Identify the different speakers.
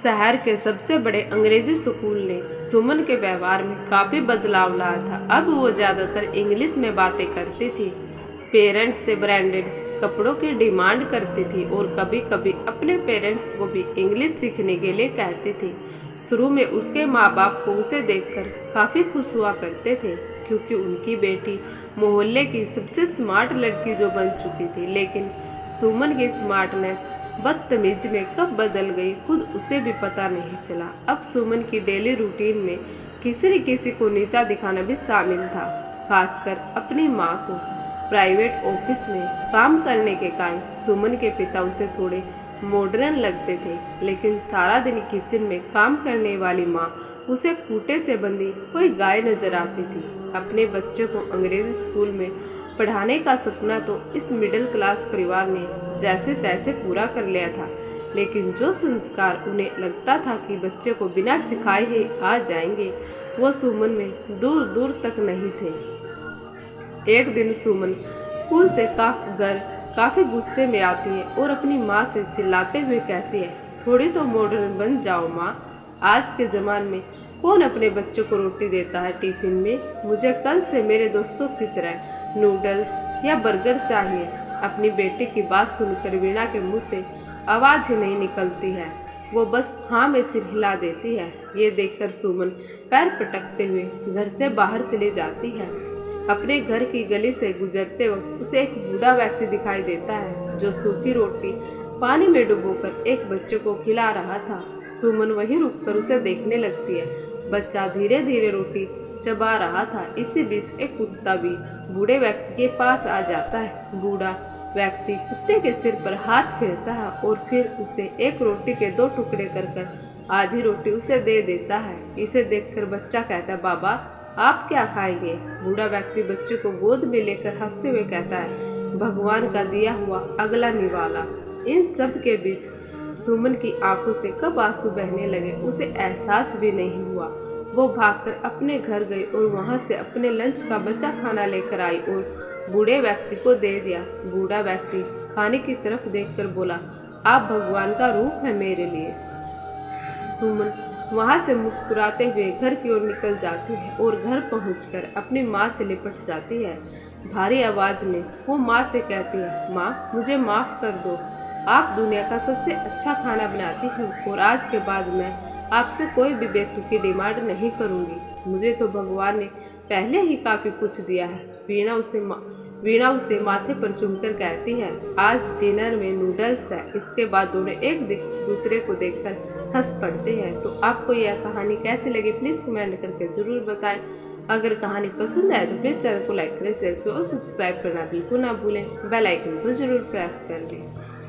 Speaker 1: शहर के सबसे बड़े अंग्रेजी स्कूल ने सुमन के व्यवहार में काफी बदलाव लाया था। अब वो ज्यादातर इंग्लिश में बातें करती थी, पेरेंट्स से ब्रांडेड कपड़ों की डिमांड करती थी और कभी कभी अपने पेरेंट्स को भी इंग्लिश सीखने के लिए कहती थी। शुरू में उसके माँ बाप को उसे देखकर काफी खुश हुआ करते थे, क्योंकि उनकी बेटी मोहल्ले की सबसे स्मार्ट लड़की जो बन चुकी थी। लेकिन सुमन की स्मार्टनेस बदतमीजी में कब बदल गई खुद उसे भी पता नहीं चला। अब सुमन की डेली रूटीन में किसी न किसी को नीचा दिखाना भी शामिल था, खासकर अपनी माँ को। प्राइवेट ऑफिस में काम करने के कारण सुमन के पिता उसे थोड़े मॉडर्न लगते थे, लेकिन सारा दिन किचन में काम करने वाली माँ उसे खूंटे से बंधी कोई गाय नजर आती थी। अपने बच्चे को अंग्रेजी स्कूल में पढ़ाने का सपना तो इस मिडिल क्लास परिवार ने जैसे तैसे पूरा कर लिया था, लेकिन जो संस्कार उन्हें लगता था कि बच्चे को बिना सिखाए ही आ जाएंगे, वो सुमन में दूर दूर तक नहीं थे। एक दिन सुमन स्कूल से घर काफी गुस्से में आती है और अपनी माँ से चिल्लाते हुए कहती है, थोड़ी तो मॉडर्न बन जाओ माँ। आज के जमाने में कौन अपने बच्चों को रोटी देता है टिफिन में? मुझे कल से मेरे दोस्तों की तरह नूडल्स या बर्गर चाहिए। अपनी बेटी की बात सुनकर वीणा के मुंह से आवाज ही नहीं निकलती है, वो बस हाँ में सिर हिला देती है। ये देखकर सुमन पैर पटकते हुए घर से बाहर चली जाती है। अपने घर की गली से गुजरते वक्त उसे एक बूढ़ा व्यक्ति दिखाई देता है, जो सूखी रोटी पानी में डुबोकर एक बच्चे को खिला रहा था। सुमन वहीं रुककर उसे देखने लगती है। बच्चा धीरे धीरे रोटी चबा रहा था। इसी बीच एक कुत्ता भी बूढ़े व्यक्ति के पास आ जाता है। बूढ़ा व्यक्ति कुत्ते के सिर पर हाथ फेरता है और फिर उसे एक रोटी के 2 टुकड़े कर आधी रोटी उसे दे देता है। इसे देखकर बच्चा कहता है, बाबा आप क्या खाएंगे? बूढ़ा व्यक्ति बच्चे को गोद में लेकर हंसते हुए कहता है, भगवान का दिया हुआ अगला निवाला। इन सब के बीच सुमन की आंखों से कब आंसू बहने लगे उसे एहसास भी नहीं हुआ। वो भागकर अपने घर गई और वहां से अपने लंच का बचा खाना लेकर आई और बूढ़े व्यक्ति को दे दिया। बूढ़ा व्यक्ति खाने की तरफ देखकर बोला, आप भगवान का रूप है मेरे लिए। सुमन वहां से मुस्कुराते हुए घर की ओर निकल जाती है और घर पहुंचकर अपनी माँ से लिपट जाती है। भारी आवाज में वो माँ से कहती है, माँ मुझे माफ कर दो, आप दुनिया का सबसे अच्छा खाना बनाती हैं और आज के बाद मैं आपसे कोई भी बेतुकी की डिमांड नहीं करूंगी। मुझे तो भगवान ने पहले ही काफी कुछ दिया है। वीणा उसे माथे पर चूमकर कहती है, आज डिनर में नूडल्स है। इसके बाद दोनों एक दूसरे को देखकर हंस पड़ते हैं। तो आपको यह कहानी कैसी लगी प्लीज कमेंट करके जरूर बताएं। अगर कहानी पसंद आए तो प्लीज चैनल को लाइक करें, शेयर करें और सब्सक्राइब करना बिल्कुल ना भूलें। बेल आइकन को जरूर प्रेस कर दें।